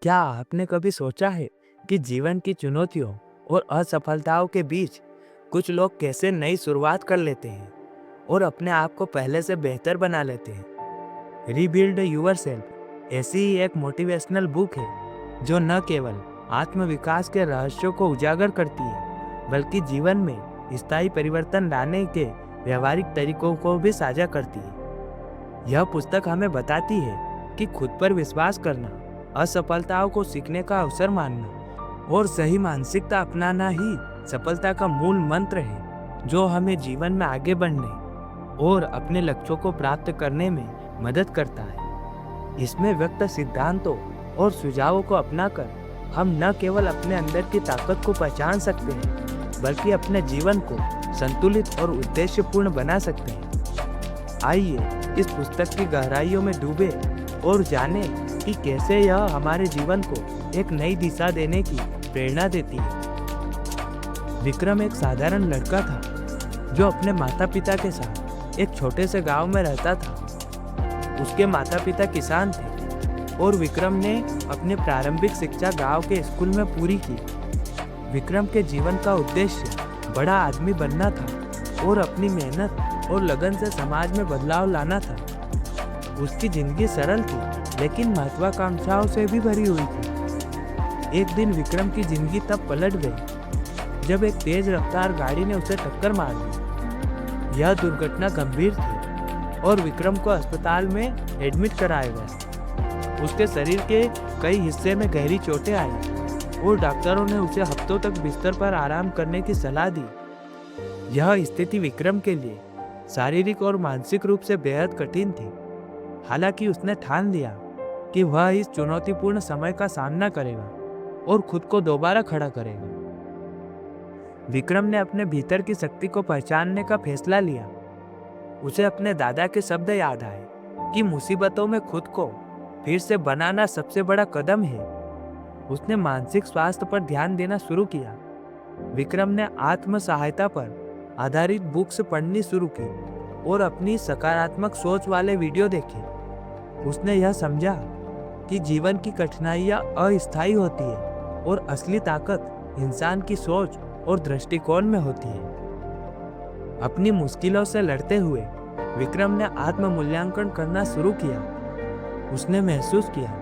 क्या आपने कभी सोचा है कि जीवन की चुनौतियों और असफलताओं के बीच कुछ लोग कैसे नई शुरुआत कर लेते हैं और अपने आप को पहले से बेहतर बना लेते हैं? रीबिल्ड यूरसेल्फ ऐसी ही एक मोटिवेशनल बुक है जो न केवल आत्मविकास के रहस्यों को उजागर करती है बल्कि जीवन में स्थायी परिवर्तन लाने के व्यवहारिक तरीकों को भी साझा करती है। यह पुस्तक हमें बताती है कि खुद पर विश्वास करना, असफलताओं को सीखने का अवसर मानना और सही मानसिकता अपनाना ही सफलता का मूल मंत्र है, जो हमें जीवन में आगे बढ़ने और अपने लक्ष्यों को प्राप्त करने में मदद करता है। इसमें व्यक्त सिद्धांतों और सुझावों को अपनाकर हम न केवल अपने अंदर की ताकत को पहचान सकते हैं, बल्कि अपने जीवन को संतुलित और उद्देश्यपूर्ण बना सकते हैं। आइए इस पुस्तक की गहराइयों में डूबे और जाने कि कैसे यह हमारे जीवन को एक नई दिशा देने की प्रेरणा देती है। विक्रम एक साधारण लड़का था जो अपने माता पिता के साथ एक छोटे से गांव में रहता था। उसके माता पिता किसान थे और विक्रम ने अपनी प्रारंभिक शिक्षा गांव के स्कूल में पूरी की। विक्रम के जीवन का उद्देश्य बड़ा आदमी बनना था और अपनी मेहनत और लगन से समाज में बदलाव लाना था। उसकी जिंदगी सरल थी लेकिन महत्वाकांक्षाओं से भी भरी हुई थी। एक दिन विक्रम की जिंदगी तब पलट गई जब एक तेज रफ्तार गाड़ी ने उसे टक्कर मार दी। यह दुर्घटना गंभीर थी और विक्रम को अस्पताल में एडमिट कराया गया। उसके शरीर के कई हिस्से में गहरी चोटें आई और डॉक्टरों ने उसे हफ्तों तक बिस्तर पर आराम करने की सलाह दी। यह स्थिति विक्रम के लिए शारीरिक और मानसिक रूप से बेहद कठिन थी। हालांकि उसने ठान लिया कि वह इस चुनौतीपूर्ण समय का सामना करेगा और खुद को दोबारा खड़ा करेगा। विक्रम ने अपने भीतर की शक्ति को पहचानने का फैसला लिया। उसे अपने दादा के शब्द याद आए कि मुसीबतों में खुद को फिर से बनाना सबसे बड़ा कदम है। उसने मानसिक स्वास्थ्य पर ध्यान देना शुरू किया। विक्रम ने आत्म सहायता पर आधारित बुक्स पढ़नी शुरू की और अपनी सकारात्मक सोच वाले वीडियो देखे। उसने यह समझा कि जीवन की कठिनाइयां अस्थायी होती है और असली ताकत इंसान की सोच और दृष्टिकोण में होती है। अपनी मुश्किलों से लड़ते हुए विक्रम ने आत्म मूल्यांकन करना शुरू किया। उसने महसूस किया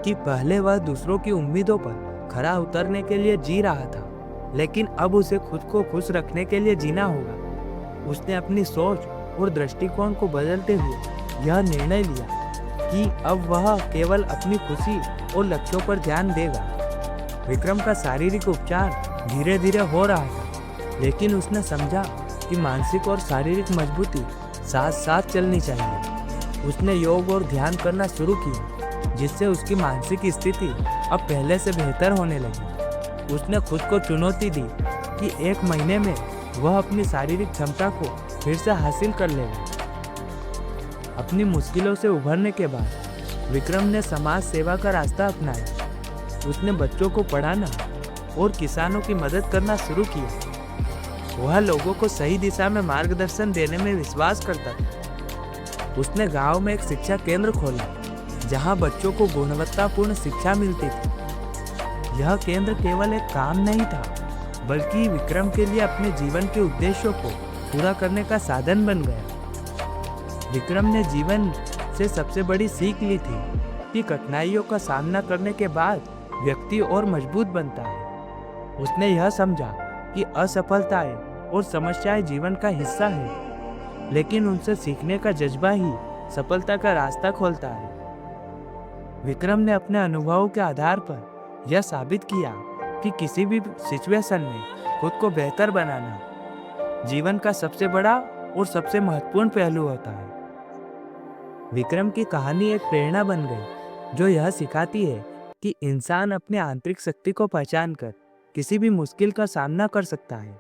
कि पहले वह दूसरों की उम्मीदों पर खरा उतरने के लिए जी रहा था, लेकिन अब उसे खुद को खुश रखने के लिए जीना होगा। उसने अपनी सोच और दृष्टिकोण को बदलते हुए यह निर्णय लिया कि अब वह केवल अपनी खुशी और लक्ष्यों पर ध्यान देगा। विक्रम का शारीरिक उपचार धीरे धीरे हो रहा था, लेकिन उसने समझा कि मानसिक और शारीरिक मजबूती साथ साथ चलनी चाहिए। उसने योग और ध्यान करना शुरू किया, जिससे उसकी मानसिक स्थिति अब पहले से बेहतर होने लगी। उसने खुद को चुनौती दी कि 1 महीने में वह अपनी शारीरिक क्षमता को फिर से हासिल कर लेगा। अपनी मुश्किलों से उभरने के बाद विक्रम ने समाज सेवा का रास्ता अपनाया। उसने बच्चों को पढ़ाना और किसानों की मदद करना शुरू किया। वह लोगों को सही दिशा में मार्गदर्शन देने में विश्वास करता था। उसने गांव में एक शिक्षा केंद्र खोला, जहां बच्चों को गुणवत्तापूर्ण शिक्षा मिलती थी। यह केंद्र केवल एक काम नहीं था, बल्कि विक्रम के लिए अपने जीवन के उद्देश्यों को पूरा करने का साधन बन गया। विक्रम ने जीवन से सबसे बड़ी सीख ली थी कि कठिनाइयों का सामना करने के बाद व्यक्ति और मजबूत बनता है। उसने यह समझा कि असफलताएं और समस्याएं जीवन का हिस्सा है, लेकिन उनसे सीखने का जज्बा ही सफलता का रास्ता खोलता है। विक्रम ने अपने अनुभवों के आधार पर यह साबित किया कि किसी भी सिचुएशन में खुद को बेहतर बनाना जीवन का सबसे बड़ा और सबसे महत्वपूर्ण पहलू होता है। विक्रम की कहानी एक प्रेरणा बन गई, जो यह सिखाती है कि इंसान अपनी आंतरिक शक्ति को पहचानकर किसी भी मुश्किल का सामना कर सकता है।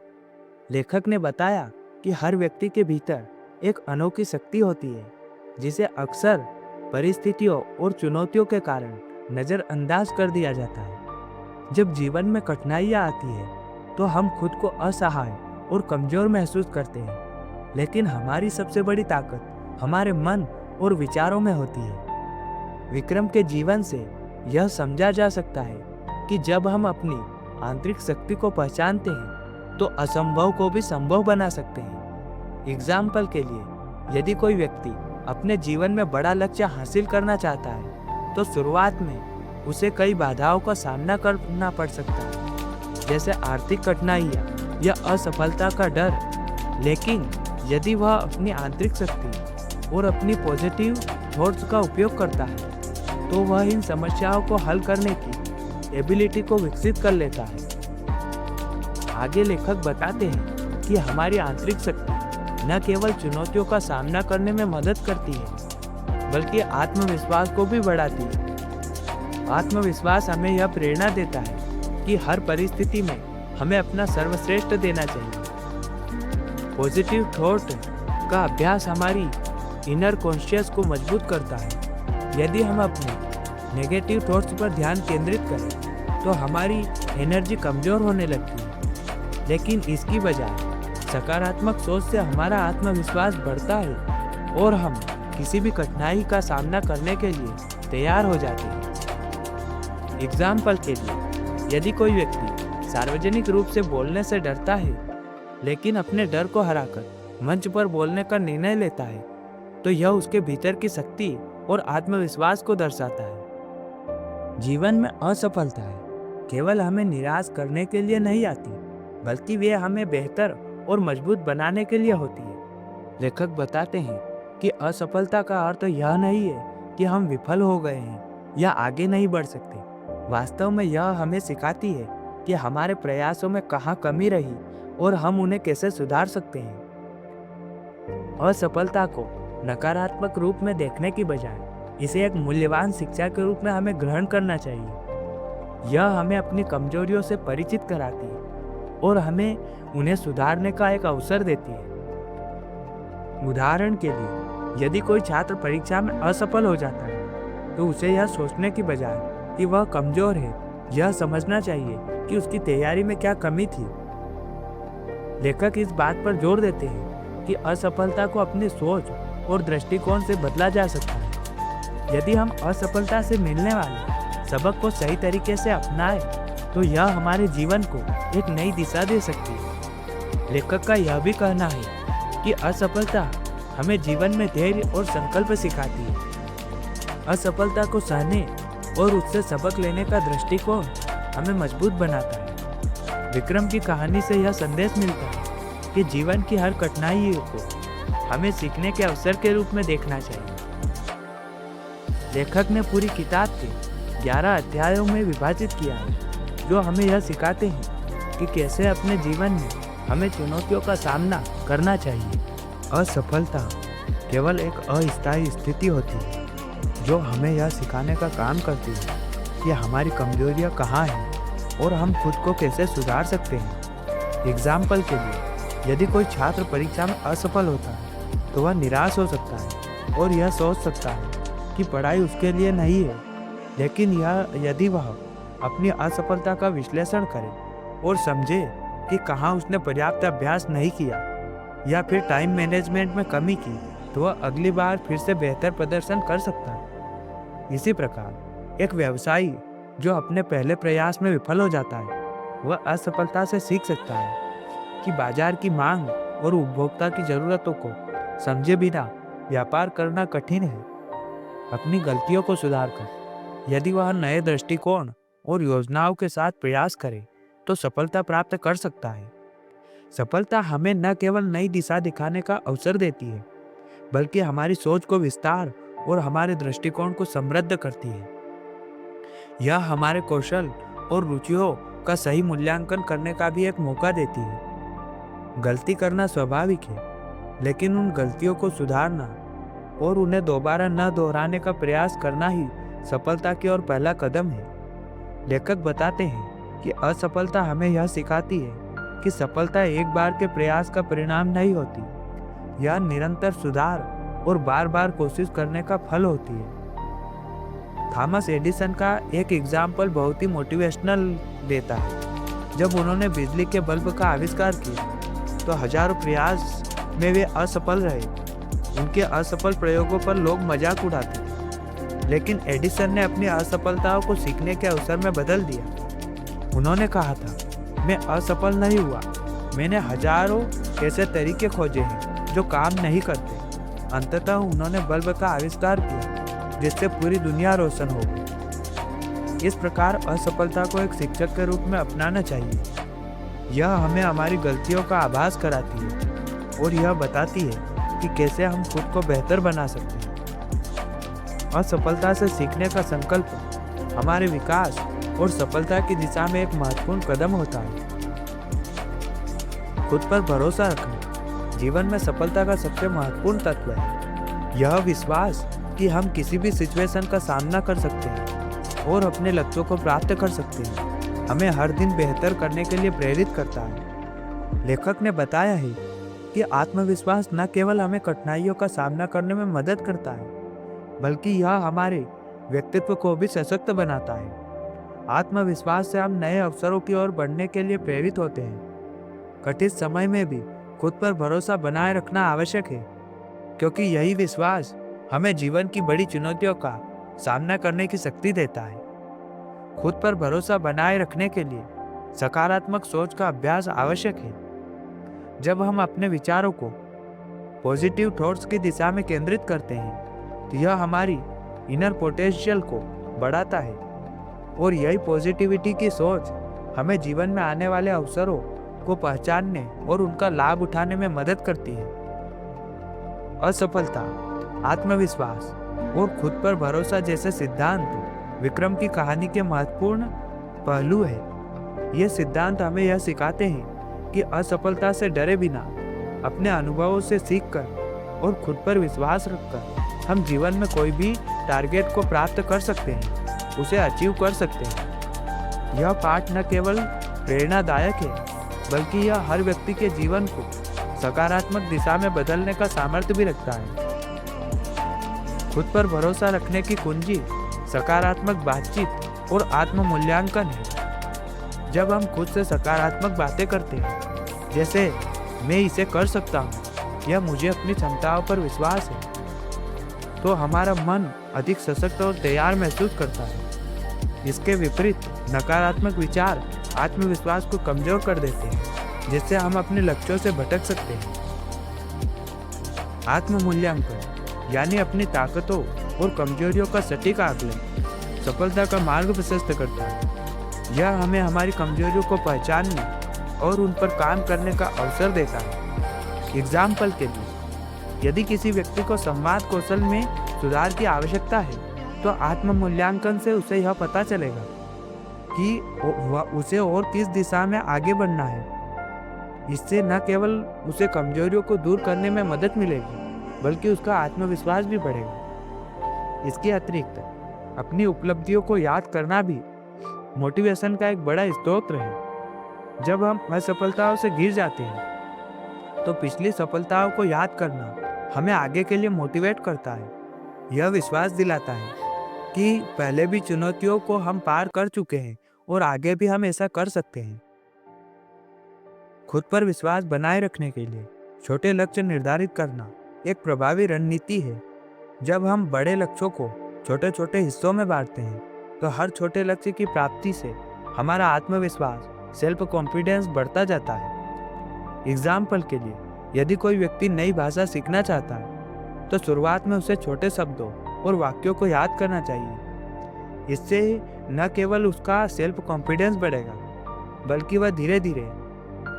लेखक ने बताया कि हर व्यक्ति के भीतर एक अनोखी शक्ति होती है, जिसे अक्सर परिस्थितियों और चुनौतियों के कारण नजरअंदाज कर दिया जाता है। जब जीवन में कठिनाइयां आती है, तो हम खुद को असहाय और कमजोर महसूस करते हैं, लेकिन हमारी सबसे बड़ी ताकत हमारे मन और विचारों में होती है। विक्रम के जीवन से यह समझा जा सकता है कि जब हम अपनी आंतरिक शक्ति को पहचानते हैं तो असंभव को भी संभव बना सकते हैं। एग्जाम्पल के लिए, यदि कोई व्यक्ति अपने जीवन में बड़ा लक्ष्य हासिल करना चाहता है तो शुरुआत में उसे कई बाधाओं का सामना करना पड़ सकता है, जैसे आर्थिक कठिनाइयाँ या असफलता का डर। लेकिन यदि वह अपनी आंतरिक शक्ति और अपनी पॉजिटिव थॉट्स का उपयोग करता है तो वह इन समस्याओं को हल करने की एबिलिटी को विकसित कर लेता है। आगे लेखक बताते हैं कि हमारी आंतरिक शक्ति न केवल चुनौतियों का सामना करने में मदद करती है बल्कि आत्मविश्वास को भी बढ़ाती है। आत्मविश्वास हमें यह प्रेरणा देता है कि हर परिस्थिति में हमें अपना सर्वश्रेष्ठ देना चाहिए। पॉजिटिव थॉट का अभ्यास हमारी इनर कॉन्शियस को मजबूत करता है। यदि हम अपने नेगेटिव थॉट्स पर ध्यान केंद्रित करें तो हमारी एनर्जी कमजोर होने लगती है, लेकिन इसकी बजाय सकारात्मक सोच से हमारा आत्मविश्वास बढ़ता है और हम किसी भी कठिनाई का सामना करने के लिए तैयार हो जाते हैं। एग्जाम्पल के लिए, यदि कोई व्यक्ति सार्वजनिक रूप से बोलने से डरता है लेकिन अपने डर को हराकर मंच पर बोलने का निर्णय लेता है तो यह उसके भीतर की शक्ति और आत्मविश्वास को दर्शाता है। जीवन में असफलताएं केवल हमें निराश करने के लिए नहीं आती, बल्कि वे हमें बेहतर और मजबूत बनाने के लिए होती है। लेखक बताते हैं कि असफलता का अर्थ यह नहीं है कि हम विफल हो गए हैं या आगे नहीं बढ़ सकते। वास्तव में यह हमें सिखाती है कि हमारे प्रयासों में कहाँ कमी रही और हम उन्हें कैसे सुधार सकते हैं। असफलता को नकारात्मक रूप में देखने की बजाय इसे एक मूल्यवान शिक्षा के रूप में हमें ग्रहण करना चाहिए। यह हमें अपनी कमजोरियों से परिचित कराती है और हमें उन्हें सुधारने का एक अवसर देती है। उदाहरण के लिए, यदि कोई छात्र परीक्षा में असफल हो जाता है तो उसे यह सोचने की बजाय कि वह कमजोर है, यह समझना चाहिए कि उसकी तैयारी में क्या कमी थी। लेखक इस बात पर जोर देते हैं कि असफलता को अपनी सोच और दृष्टिकोण से बदला जा सकता है। यदि हम असफलता से मिलने वाले सबक को सही तरीके से अपनाएं तो यह हमारे जीवन को एक नई दिशा दे सकती है। लेखक का यह भी कहना है कि असफलता हमें जीवन में धैर्य और संकल्प सिखाती है। असफलता को सहने और उससे सबक लेने का दृष्टिकोण हमें मजबूत बनाता है। विक्रम की कहानी से यह संदेश मिलता है कि जीवन की हर कठिनाइयों को हमें सीखने के अवसर के रूप में देखना चाहिए। लेखक ने पूरी किताब के 11 अध्यायों में विभाजित किया है, जो हमें यह सिखाते हैं कि कैसे अपने जीवन में हमें चुनौतियों का सामना करना चाहिए। असफलता केवल एक अस्थायी स्थिति होती है जो हमें यह सिखाने का काम करती है कि हमारी कमजोरियां कहाँ हैं और हम खुद को कैसे सुधार सकते हैं। एग्जाम्पल के लिए, यदि कोई छात्र परीक्षा में असफल होता है तो वह निराश हो सकता है और यह सोच सकता है कि पढ़ाई उसके लिए नहीं है। लेकिन यदि वह अपनी असफलता का विश्लेषण करे और समझे कि कहाँ उसने पर्याप्त अभ्यास नहीं किया या फिर टाइम मैनेजमेंट में कमी की, तो वह अगली बार फिर से बेहतर प्रदर्शन कर सकता है। इसी प्रकार एक व्यवसायी जो अपने पहले प्रयास में विफल हो जाता है, वह असफलता से सीख सकता है कि बाजार की मांग और उपभोक्ता की जरूरतों को समझे बिना व्यापार करना कठिन है। अपनी गलतियों को सुधारकर यदि वह नए दृष्टिकोण और योजनाओं के साथ प्रयास करे तो सफलता प्राप्त कर सकता है। सफलता हमें न केवल नई दिशा दिखाने का अवसर देती है, बल्कि हमारी सोच को विस्तार और हमारे दृष्टिकोण को समृद्ध करती है। यह हमारे कौशल और रुचियों का सही मूल्यांकन करने का भी एक मौका देती है। गलती करना स्वाभाविक है, लेकिन उन गलतियों को सुधारना और उन्हें दोबारा न दोहराने का प्रयास करना ही सफलता की ओर पहला कदम है। लेखक बताते हैं कि असफलता हमें यह सिखाती है कि सफलता एक बार के प्रयास का परिणाम नहीं होती, यह निरंतर सुधार और बार बार कोशिश करने का फल होती है। थॉमस एडिसन का एक एग्जाम्पल बहुत ही मोटिवेशनल देता है। जब उन्होंने बिजली के बल्ब का आविष्कार किया तो हजारों प्रयास में वे असफल रहे। उनके असफल प्रयोगों पर लोग मजाक उड़ाते थे, लेकिन एडिसन ने अपनी असफलताओं को सीखने के अवसर में बदल दिया। उन्होंने कहा था, मैं असफल नहीं हुआ, मैंने हजारों ऐसे तरीके खोजे हैं जो काम नहीं करते। अंततः उन्होंने बल्ब का आविष्कार किया जिससे पूरी दुनिया रोशन हो गई। इस प्रकार असफलता को एक शिक्षक के रूप में अपनाना चाहिए। यह हमें हमारी गलतियों का आभास कराती है और यह बताती है कि कैसे हम खुद को बेहतर बना सकते हैं। असफलता से सीखने का संकल्प हमारे विकास और सफलता की दिशा में एक महत्वपूर्ण कदम होता है। खुद पर भरोसा रखना जीवन में सफलता का सबसे महत्वपूर्ण तत्व है। यह विश्वास कि हम किसी भी सिचुएशन का सामना कर सकते हैं और अपने लक्ष्यों को प्राप्त कर सकते हैं, हमें हर दिन बेहतर करने के लिए प्रेरित करता है। लेखक ने बताया है कि आत्मविश्वास न केवल हमें कठिनाइयों का सामना करने में मदद करता है, बल्कि यह हमारे व्यक्तित्व को भी सशक्त बनाता है। आत्मविश्वास से हम नए अवसरों की ओर बढ़ने के लिए प्रेरित होते हैं। कठिन समय में भी खुद पर भरोसा बनाए रखना आवश्यक है, क्योंकि यही विश्वास हमें जीवन की बड़ी चुनौतियों का सामना करने की शक्ति देता है। खुद पर भरोसा बनाए रखने के लिए सकारात्मक सोच का अभ्यास आवश्यक है। जब हम अपने विचारों को पॉजिटिव थॉट्स की दिशा में केंद्रित करते हैं तो यह हमारी इनर पोटेंशियल को बढ़ाता है और यही पॉजिटिविटी की सोच हमें जीवन में आने वाले अवसरों को पहचानने और उनका लाभ उठाने में मदद करती है। असफलता, आत्मविश्वास और खुद पर भरोसा जैसे सिद्धांत विक्रम की कहानी के महत्वपूर्ण पहलू है। ये सिद्धांत हमें यह सिखाते हैं कि असफलता से डरे बिना अपने अनुभवों से सीखकर और खुद पर विश्वास रखकर हम जीवन में कोई भी टारगेट को प्राप्त कर सकते हैं, उसे अचीव कर सकते हैं। यह पाठ न केवल प्रेरणादायक है, बल्कि यह हर व्यक्ति के जीवन को सकारात्मक दिशा में बदलने का सामर्थ्य भी रखता है। खुद पर भरोसा रखने की कुंजी सकारात्मक बातचीत और आत्म मूल्यांकन है। जब हम खुद से सकारात्मक बातें करते हैं, जैसे मैं इसे कर सकता हूँ या मुझे अपनी क्षमताओं पर विश्वास है, तो हमारा मन अधिक सशक्त और तैयार महसूस करता है। इसके विपरीत नकारात्मक विचार आत्मविश्वास को कमजोर कर देते हैं, जिससे हम अपने लक्ष्यों से भटक सकते हैं। आत्म मूल्यांकन यानी अपनी ताकतों और कमजोरियों का सटीक आकलन सफलता का मार्ग प्रशस्त करता है। यह हमें हमारी कमजोरियों को पहचानने और उन पर काम करने का अवसर देता है। एग्जाम्पल के लिए, यदि किसी व्यक्ति को संवाद कौशल में सुधार की आवश्यकता है, तो आत्म मूल्यांकन से उसे यह पता चलेगा कि उसे और किस दिशा में आगे बढ़ना है। इससे न केवल उसे कमजोरियों को दूर करने में मदद मिलेगी, बल्कि उसका आत्मविश्वास भी बढ़ेगा। इसके अतिरिक्त अपनी उपलब्धियों को याद करना भी मोटिवेशन का एक बड़ा स्रोत है। जब हम असफलताओं से घिर जाते हैं, तो पिछली सफलताओं को याद करना हमें आगे के लिए मोटिवेट करता है। यह विश्वास दिलाता है कि पहले भी चुनौतियों को हम पार कर चुके हैं और आगे भी हम ऐसा कर सकते हैं। खुद पर विश्वास बनाए रखने के लिए छोटे लक्ष्य निर्धारित करना एक प्रभावी रणनीति है। जब हम बड़े लक्ष्यों को छोटे छोटे हिस्सों में बांटते हैं, तो हर छोटे लक्ष्य की प्राप्ति से हमारा आत्मविश्वास, सेल्फ कॉन्फिडेंस बढ़ता जाता है। एग्जाम्पल के लिए, यदि कोई व्यक्ति नई भाषा सीखना चाहता है, तो शुरुआत में उसे छोटे शब्दों और वाक्यों को याद करना चाहिए। इससे न केवल उसका सेल्फ कॉन्फिडेंस बढ़ेगा, बल्कि वह धीरे धीरे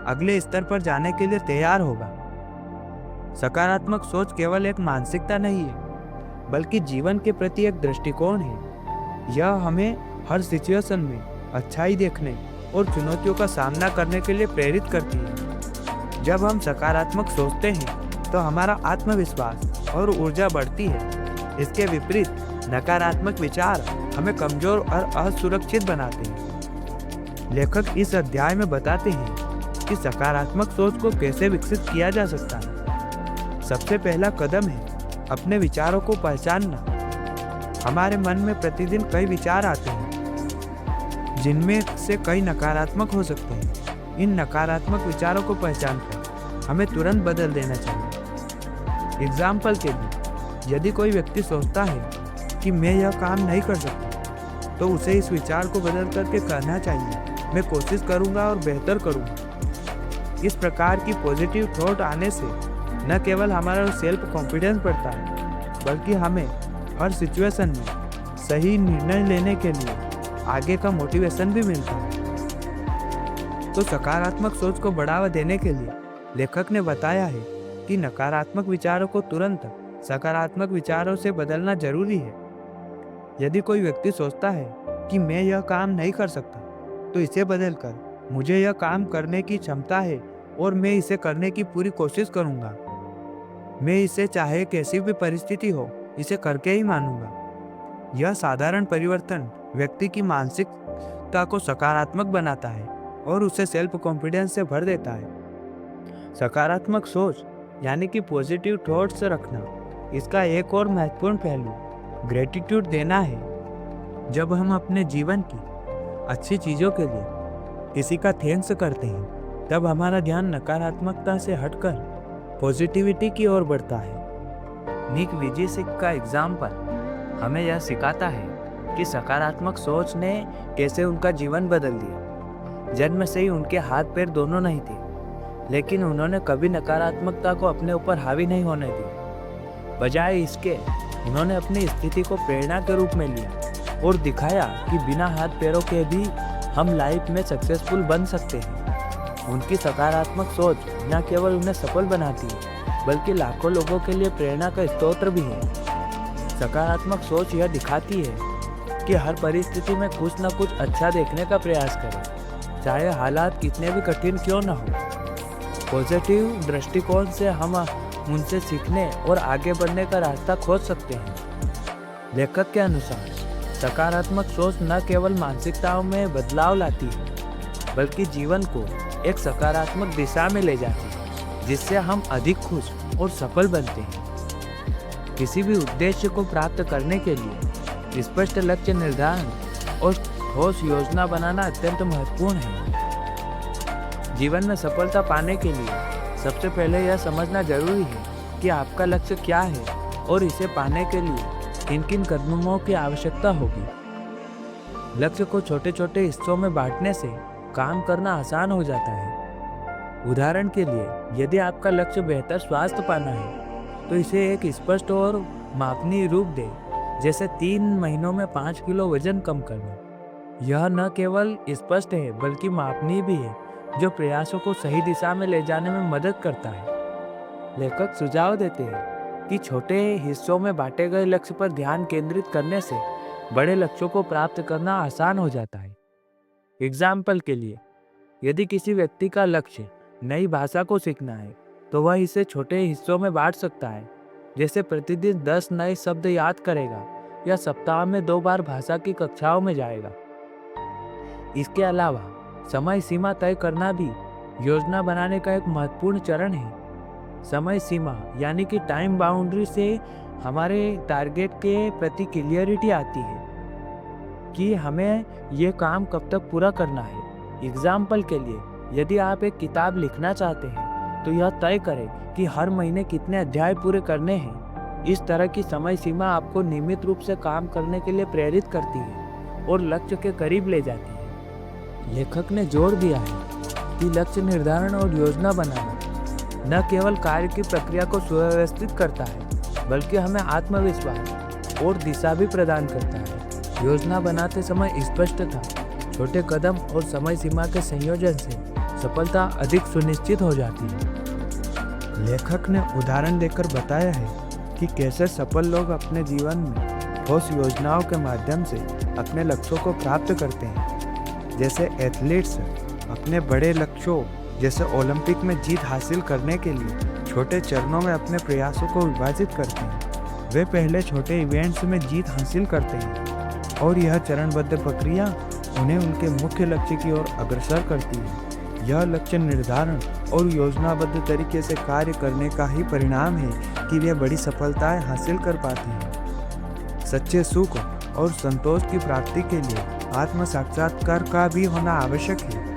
अगले स्तर पर जाने के लिए तैयार होगा। सकारात्मक सोच केवल एक मानसिकता नहीं है, बल्कि जीवन के प्रति एक दृष्टिकोण है। यह हमें हर सिचुएशन में अच्छाई देखने और चुनौतियों का सामना करने के लिए प्रेरित करती है। जब हम सकारात्मक सोचते हैं, तो हमारा आत्मविश्वास और ऊर्जा बढ़ती है। इसके विपरीत नकारात्मक विचार हमें कमजोर और असुरक्षित बनाते हैं। लेखक इस अध्याय में बताते हैं कि सकारात्मक सोच को कैसे विकसित किया जा सकता है। सबसे पहला कदम है अपने विचारों को पहचानना। हमारे मन में प्रतिदिन कई विचार आते हैं, जिनमें से कई नकारात्मक हो सकते हैं। इन नकारात्मक विचारों को पहचानकर हमें तुरंत बदल देना चाहिए। एग्जाम्पल के लिए, यदि कोई व्यक्ति सोचता है कि मैं यह काम नहीं कर सकता, तो उसे इस विचार को बदल करके कहना चाहिए, मैं कोशिश करूंगा और बेहतर करूंगा। इस प्रकार की पॉजिटिव थॉट आने से न केवल हमारा सेल्फ कॉन्फिडेंस बढ़ता है, बल्कि हमें हर सिचुएशन में सही निर्णय लेने के लिए आगे का मोटिवेशन भी मिलता है। तो सकारात्मक सोच को बढ़ावा देने के लिए लेखक ने बताया है कि नकारात्मक विचारों को तुरंत सकारात्मक विचारों से बदलना जरूरी है। यदि कोई व्यक्ति सोचता है कि मैं यह काम नहीं कर सकता, तो इसे बदलकर मुझे यह काम करने की क्षमता है और मैं इसे करने की पूरी कोशिश करूंगा। मैं इसे चाहे कैसी भी परिस्थिति हो, इसे करके ही मानूंगा। यह साधारण परिवर्तन व्यक्ति की मानसिकता को सकारात्मक बनाता है और उसे सेल्फ कॉन्फिडेंस से भर देता है। सकारात्मक सोच यानी कि पॉजिटिव थॉट्स रखना, इसका एक और महत्वपूर्ण पहलू ग्रेटिट्यूड देना है। जब हम अपने जीवन की अच्छी चीज़ों के लिए किसी का थैंक्स करते हैं, तब हमारा ध्यान नकारात्मकता से हटकर पॉजिटिविटी की ओर बढ़ता है। निक विजिसिक का एग्जाम्पल हमें यह सिखाता है कि सकारात्मक सोच ने कैसे उनका जीवन बदल दिया। जन्म से ही उनके हाथ पैर दोनों नहीं थे, लेकिन उन्होंने कभी नकारात्मकता को अपने ऊपर हावी नहीं होने दी। बजाय इसके उन्होंने अपनी स्थिति को प्रेरणा के रूप में लिया और दिखाया कि बिना हाथ पैरों के भी हम लाइफ में सक्सेसफुल बन सकते हैं। उनकी सकारात्मक सोच न केवल उन्हें सफल बनाती है, बल्कि लाखों लोगों के लिए प्रेरणा का स्रोत भी है। सकारात्मक सोच यह दिखाती है कि हर परिस्थिति में कुछ न कुछ अच्छा देखने का प्रयास करें, चाहे हालात कितने भी कठिन क्यों न हो। पॉजिटिव दृष्टिकोण से हम उनसे सीखने और आगे बढ़ने का रास्ता खोज सकते हैं। लेखक के अनुसार सकारात्मक सोच न केवल मानसिकताओं में बदलाव लाती है, बल्कि जीवन को एक सकारात्मक दिशा में ले जाती है, जिससे हम अधिक खुश और सफल बनते हैं। किसी भी उद्देश्य को प्राप्त करने के लिए स्पष्ट लक्ष्य निर्धारण और ठोस योजना बनाना अत्यंत महत्वपूर्ण है। जीवन में सफलता पाने के लिए सबसे पहले यह समझना जरूरी है कि आपका लक्ष्य क्या है और इसे पाने के लिए किन किन कदमों की आवश्यकता होगी। लक्ष्य को छोटे छोटे हिस्सों में बांटने से काम करना आसान हो जाता है। उदाहरण के लिए, यदि आपका लक्ष्य बेहतर स्वास्थ्य पाना है, तो इसे एक स्पष्ट और मापनीय रूप दें, जैसे 3 महीनों में 5 किलो वजन कम करना। यह न केवल स्पष्ट है, बल्कि मापनीय भी है, जो प्रयासों को सही दिशा में ले जाने में मदद करता है। लेखक सुझाव देते हैं कि छोटे हिस्सों में बांटे गए लक्ष्य पर ध्यान केंद्रित करने से बड़े लक्ष्यों को प्राप्त करना आसान हो जाता है। एग्जाम्पल के लिए, यदि किसी व्यक्ति का लक्ष्य नई भाषा को सीखना है, तो वह इसे छोटे हिस्सों में बांट सकता है, जैसे प्रतिदिन 10 नए शब्द याद करेगा या सप्ताह में 2 बार भाषा की कक्षाओं में जाएगा। इसके अलावा समय सीमा तय करना भी योजना बनाने का एक महत्वपूर्ण चरण है। समय सीमा यानी कि टाइम बाउंड्री से हमारे टारगेट के प्रति क्लियरिटी आती है कि हमें ये काम कब तक पूरा करना है। एग्जाम्पल के लिए, यदि आप एक किताब लिखना चाहते हैं, तो यह तय करें कि हर महीने कितने अध्याय पूरे करने हैं। इस तरह की समय सीमा आपको नियमित रूप से काम करने के लिए प्रेरित करती है और लक्ष्य के करीब ले जाती है। लेखक ने जोर दिया है कि लक्ष्य निर्धारण और योजना बनाना न केवल कार्य की प्रक्रिया को सुव्यवस्थित करता है, बल्कि हमें आत्मविश्वास और दिशा भी प्रदान करता है। योजना बनाते समय स्पष्टता, छोटे कदम और समय सीमा के संयोजन से सफलता अधिक सुनिश्चित हो जाती है। लेखक ने उदाहरण देकर बताया है कि कैसे सफल लोग अपने जीवन में ठोस योजनाओं के माध्यम से अपने लक्ष्यों को प्राप्त करते हैं। जैसे एथलीट्स अपने बड़े लक्ष्यों जैसे ओलंपिक में जीत हासिल करने के लिए छोटे चरणों में अपने प्रयासों को विभाजित करते हैं। वे पहले छोटे इवेंट्स में जीत हासिल करते हैं और यह चरणबद्ध प्रक्रिया उन्हें उनके मुख्य लक्ष्य की ओर अग्रसर करती है। यह लक्ष्य निर्धारण और योजनाबद्ध तरीके से कार्य करने का ही परिणाम है कि वे बड़ी सफलताएं हासिल कर पाते हैं। सच्चे सुख और संतोष की प्राप्ति के लिए आत्म साक्षात्कार का भी होना आवश्यक है।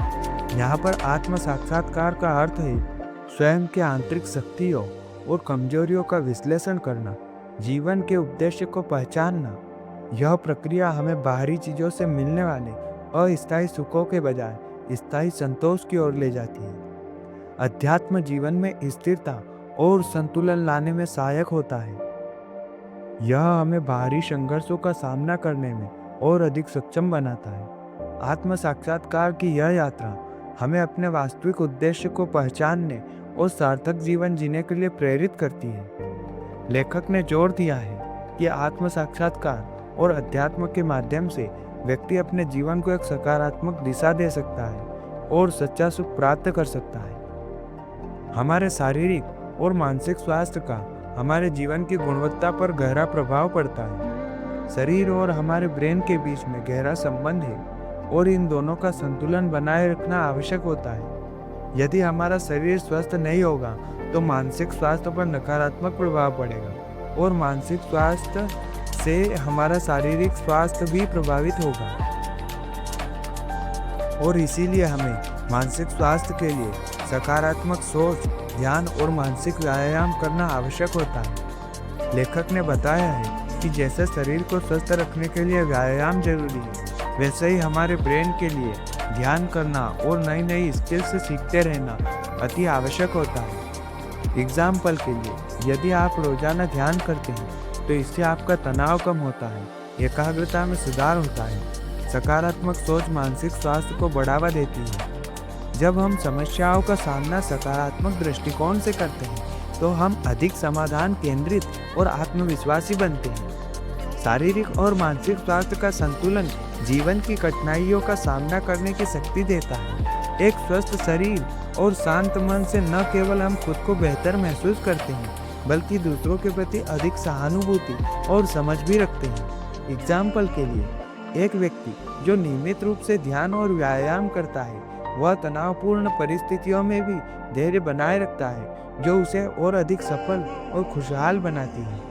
यहाँ पर आत्म साक्षात्कार का अर्थ है स्वयं के आंतरिक शक्तियों और कमजोरियों का विश्लेषण करना, जीवन के उद्देश्य को पहचानना यह प्रक्रिया हमें बाहरी चीज़ों से मिलने वाले अस्थायी सुखों के बजाय स्थायी संतोष की ओर ले जाती है। अध्यात्म जीवन में स्थिरता और संतुलन लाने में सहायक होता है। यह हमें बाहरी संघर्षों का सामना करने में और अधिक सक्षम बनाता है। आत्म साक्षात्कार की यह यात्रा हमें अपने वास्तविक उद्देश्य को पहचानने और सार्थक जीवन जीने के लिए प्रेरित करती है। लेखक ने जोर दिया है कि आत्म साक्षात्कार और अध्यात्म के माध्यम से व्यक्ति अपने जीवन को एक सकारात्मक दिशा दे सकता है और सच्चा सुख प्राप्त कर सकता है। हमारे शारीरिक और मानसिक स्वास्थ्य का हमारे जीवन की गुणवत्ता पर गहरा प्रभाव पड़ता है। शरीर और हमारे ब्रेन के बीच में गहरा संबंध है और इन दोनों का संतुलन बनाए रखना आवश्यक होता है। यदि हमारा शरीर स्वस्थ नहीं होगा तो मानसिक स्वास्थ्य पर नकारात्मक प्रभाव पड़ेगा और मानसिक स्वास्थ्य से हमारा शारीरिक स्वास्थ्य भी प्रभावित होगा। और इसीलिए हमें मानसिक स्वास्थ्य के लिए सकारात्मक सोच, ध्यान और मानसिक व्यायाम करना आवश्यक होता है। लेखक ने बताया है कि जैसे शरीर को स्वस्थ रखने के लिए व्यायाम जरूरी है, वैसे ही हमारे ब्रेन के लिए ध्यान करना और नई नई स्किल्स सीखते रहना अति आवश्यक होता है। एग्जाम्पल के लिए, यदि आप रोजाना ध्यान करते हैं तो इससे आपका तनाव कम होता है, एकाग्रता में सुधार होता है। सकारात्मक सोच मानसिक स्वास्थ्य को बढ़ावा देती है। जब हम समस्याओं का सामना सकारात्मक दृष्टिकोण से करते हैं तो हम अधिक समाधान केंद्रित और आत्मविश्वासी बनते हैं। शारीरिक और मानसिक स्वास्थ्य का संतुलन जीवन की कठिनाइयों का सामना करने की शक्ति देता है। एक स्वस्थ शरीर और शांत मन से न केवल हम खुद को बेहतर महसूस करते हैं, बल्कि दूसरों के प्रति अधिक सहानुभूति और समझ भी रखते हैं। एग्जाम्पल के लिए, एक व्यक्ति जो नियमित रूप से ध्यान और व्यायाम करता है, वह तनावपूर्ण परिस्थितियों में भी धैर्य बनाए रखता है, जो उसे और अधिक सफल और खुशहाल बनाती है।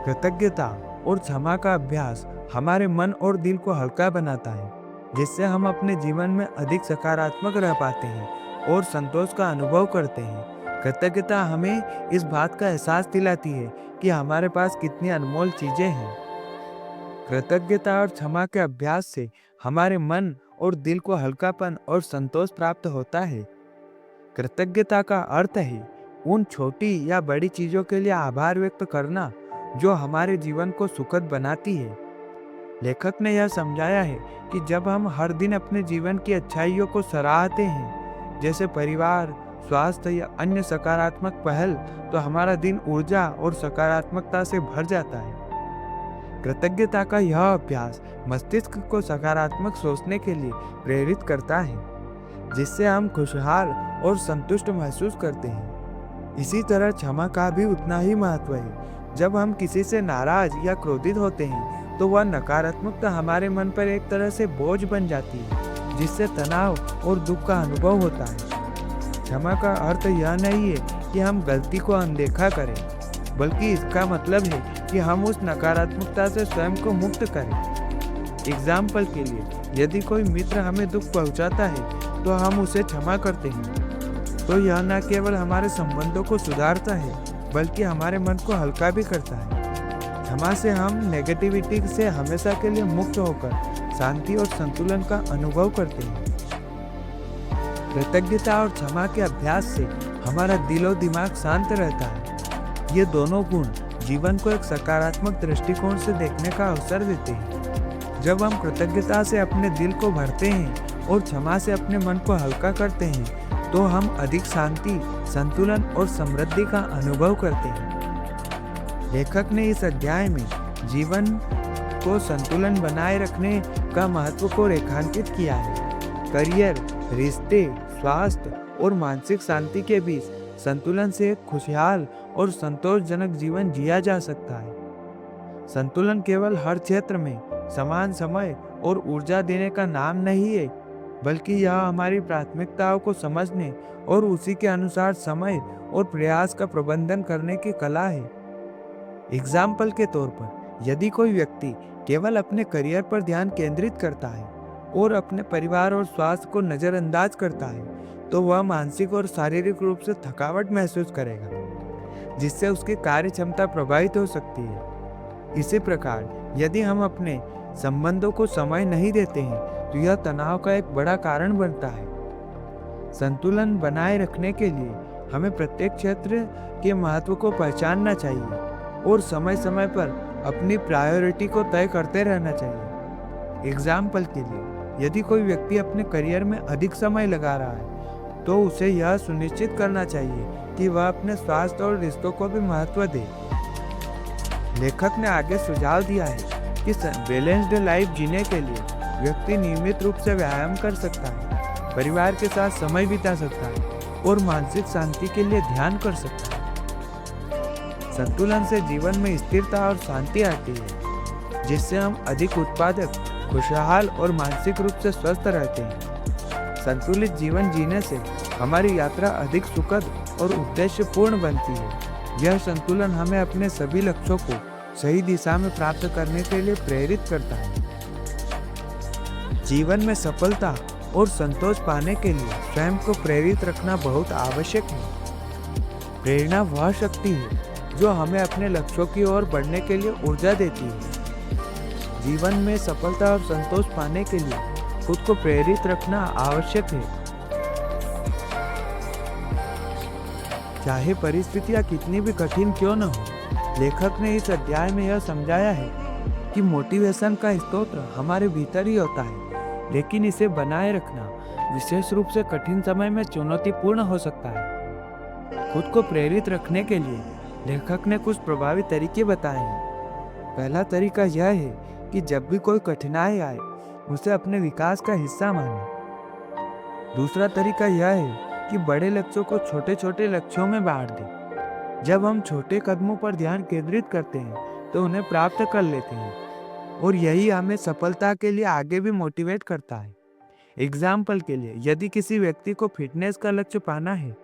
कृतज्ञता और क्षमा का अभ्यास हमारे मन और दिल को हल्का बनाता है, जिससे हम अपने जीवन में अधिक सकारात्मक रह पाते हैं और संतोष का अनुभव करते हैं। कृतज्ञता हमें इस बात का एहसास दिलाती है कि हमारे पास कितनी अनमोल चीजें हैं। कृतज्ञता और क्षमा के अभ्यास से हमारे मन और दिल को हल्कापन और संतोष प्राप्त होता है। कृतज्ञता का अर्थ है उन छोटी या बड़ी चीजों के लिए आभार व्यक्त करना जो हमारे जीवन को सुखद बनाती है। लेखक ने यह समझाया है कि जब हम हर दिन अपने जीवन की अच्छाइयों को सराहते हैं, जैसे परिवार, स्वास्थ्य या अन्य सकारात्मक पहल, तो हमारा दिन ऊर्जा और सकारात्मकता से भर जाता है। कृतज्ञता का यह अभ्यास मस्तिष्क को सकारात्मक सोचने के लिए प्रेरित करता है, जिससे हम खुशहाल और संतुष्ट महसूस करते हैं। इसी तरह क्षमा का भी उतना ही महत्व है। जब हम किसी से नाराज या क्रोधित होते हैं तो वह नकारात्मकता हमारे मन पर एक तरह से बोझ बन जाती है, जिससे तनाव और दुख का अनुभव होता है। क्षमा का अर्थ यह नहीं है कि हम गलती को अनदेखा करें, बल्कि इसका मतलब है कि हम उस नकारात्मकता से स्वयं को मुक्त करें। एग्जाम्पल के लिए, यदि कोई मित्र हमें दुख पहुंचाता है तो हम उसे क्षमा करते हैं, तो यह न केवल हमारे संबंधों को सुधारता है, बल्कि हमारे मन को हल्का भी करता है। क्षमा से हम नेगेटिविटी से हमेशा के लिए मुक्त होकर शांति और संतुलन का अनुभव करते हैं। कृतज्ञता और क्षमा के अभ्यास से हमारा दिल और दिमाग शांत रहता है। ये दोनों गुण जीवन को एक सकारात्मक दृष्टिकोण से देखने का अवसर देते हैं। जब हम कृतज्ञता से अपने दिल को भरते हैं और क्षमा से अपने मन को हल्का करते हैं, तो हम अधिक शांति, संतुलन और समृद्धि का अनुभव करते हैं। लेखक ने इस अध्याय में जीवन को संतुलन बनाए रखने का महत्व को रेखांकित किया है। करियर, रिश्ते, स्वास्थ्य और मानसिक शांति के बीच संतुलन से एक खुशहाल और संतोषजनक जीवन जिया जा सकता है। संतुलन केवल हर क्षेत्र में समान समय और ऊर्जा देने का नाम नहीं है, बल्कि यह हमारी प्राथमिकताओं को समझने और उसी के अनुसार समय और प्रयास का प्रबंधन करने की कला है। एग्जाम्पल के तौर पर, यदि कोई व्यक्ति केवल अपने करियर पर ध्यान केंद्रित करता है और अपने परिवार और स्वास्थ्य को नजरअंदाज करता है, तो वह मानसिक और शारीरिक रूप से थकावट महसूस करेगा, जिससे उसकी कार्य क्षमता प्रभावित हो सकती है। इसी प्रकार यदि हम अपने संबंधों को समय नहीं देते हैं तो यह तनाव का एक बड़ा कारण बनता है। संतुलन बनाए रखने के लिए हमें प्रत्येक क्षेत्र के महत्व को पहचानना चाहिए और समय समय पर अपनी प्रायोरिटी को तय करते रहना चाहिए। एग्जाम्पल के लिए, यदि कोई व्यक्ति अपने करियर में अधिक समय लगा रहा है तो उसे यह सुनिश्चित करना चाहिए कि वह अपने स्वास्थ्य और रिश्तों को भी महत्व दे। लेखक ने आगे सुझाव दिया है कि बैलेंस्ड लाइफ जीने के लिए व्यक्ति नियमित रूप से व्यायाम कर सकता है, परिवार के साथ समय बिता सकता है और मानसिक शांति के लिए ध्यान कर सकता है। संतुलन से जीवन में स्थिरता और शांति आती है, जिससे हम अधिक उत्पादक, खुशहाल और मानसिक रूप से स्वस्थ रहते हैं। संतुलित जीवन जीने से हमारी यात्रा अधिक सुखद और उद्देश्यपूर्ण बनती है। यह संतुलन हमें अपने सभी लक्ष्यों को सही दिशा में प्राप्त करने के लिए प्रेरित करता है। जीवन में सफलता और संतोष पाने के लिए स्वयं को प्रेरित रखना बहुत आवश्यक है। प्रेरणा वह शक्ति है जो हमें अपने लक्ष्यों की ओर बढ़ने के लिए ऊर्जा देती है। जीवन में सफलता और संतोष पाने के लिए खुद को प्रेरित रखना आवश्यक है। चाहे परिस्थितियां कितनी भी कठिन क्यों न हो, लेखक ने इस अध्याय में यह समझाया है कि मोटिवेशन का स्रोत हमारे भीतर ही होता है, लेकिन इसे बनाए रखना विशेष रूप से कठिन समय में चुनौतीपूर्ण हो सकता है। खुद को प्रेरित रखने के लिए लेखक ने कुछ प्रभावी तरीके बताए हैं। पहला तरीका यह है कि जब भी कोई कठिनाई आए, उसे अपने विकास का हिस्सा माने। दूसरा तरीका यह है कि बड़े लक्ष्यों को छोटे छोटे लक्ष्यों में बांट दें। जब हम छोटे कदमों पर ध्यान केंद्रित करते हैं तो उन्हें प्राप्त कर लेते हैं और यही हमें सफलता के लिए आगे भी मोटिवेट करता है। एग्जाम्पल के लिए, यदि किसी व्यक्ति को फिटनेस का लक्ष्य पाना है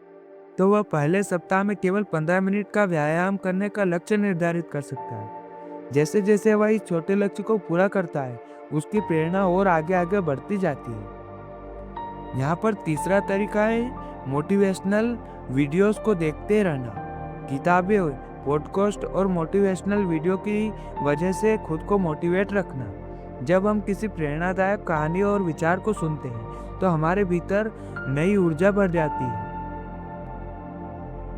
तो वह पहले सप्ताह में केवल 15 मिनट का व्यायाम करने का लक्ष्य निर्धारित कर सकता है। जैसे जैसे वह इस छोटे लक्ष्य को पूरा करता है, उसकी प्रेरणा और आगे आगे बढ़ती जाती है। यहाँ पर तीसरा तरीका है मोटिवेशनल वीडियोस को देखते रहना। किताबें, पॉडकास्ट और मोटिवेशनल वीडियो की वजह से खुद को मोटिवेट रखना। जब हम किसी प्रेरणादायक कहानी और विचार को सुनते हैं तो हमारे भीतर नई ऊर्जा भर जाती है।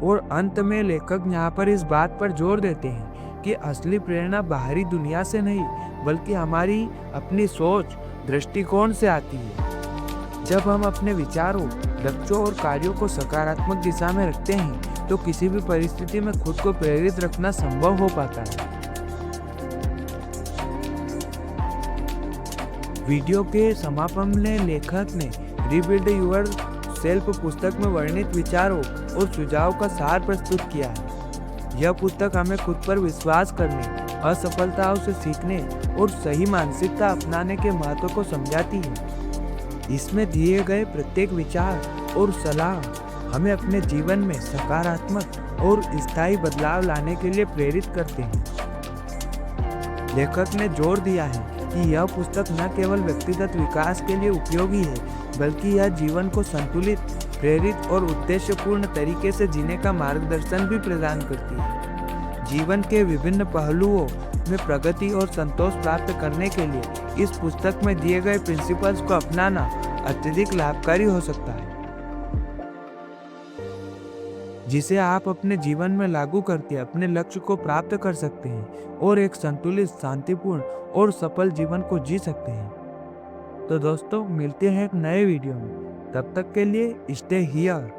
और अंत में लेखक यहाँ पर इस बात पर जोर देते हैं कि असली प्रेरणा बाहरी दुनिया से नहीं, बल्कि हमारी अपनी सोच, दृष्टिकोण से आती है। जब हम अपने विचारों, लक्ष्यों और कार्यों को सकारात्मक दिशा में रखते हैं तो किसी भी परिस्थिति में खुद को प्रेरित रखना संभव हो पाता है। वीडियो के समापन में लेखक ने रीबिल्ड योर सेल्फ पुस्तक में वर्णित विचारों और सुझाव का सार प्रस्तुत किया है। यह पुस्तक हमें खुद पर विश्वास करने, असफलताओं से सीखने और सही मानसिकता अपनाने के महत्व को समझाती है। इसमें दिए गए प्रत्येक विचार और सलाह हमें अपने जीवन में सकारात्मक और स्थायी बदलाव लाने के लिए प्रेरित करते हैं। लेखक ने जोर दिया है कि यह पुस्तक न केवल व्यक्तिगत विकास के लिए उपयोगी है, बल्कि यह जीवन को संतुलित, प्रेरित और उद्देश्यपूर्ण तरीके से जीने का मार्गदर्शन भी प्रदान करती है। जीवन के विभिन्न पहलुओं में प्रगति और संतोष प्राप्त करने के लिए इस पुस्तक में दिए गए प्रिंसिपल्स को अपनाना अत्यधिक लाभकारी हो सकता है, जिसे आप अपने जीवन में लागू करके अपने लक्ष्य को प्राप्त कर सकते हैं और एक संतुलित, शांतिपूर्ण और सफल जीवन को जी सकते हैं। तो दोस्तों, मिलते हैं एक नए वीडियो में। तब तक के लिए स्टे हियर।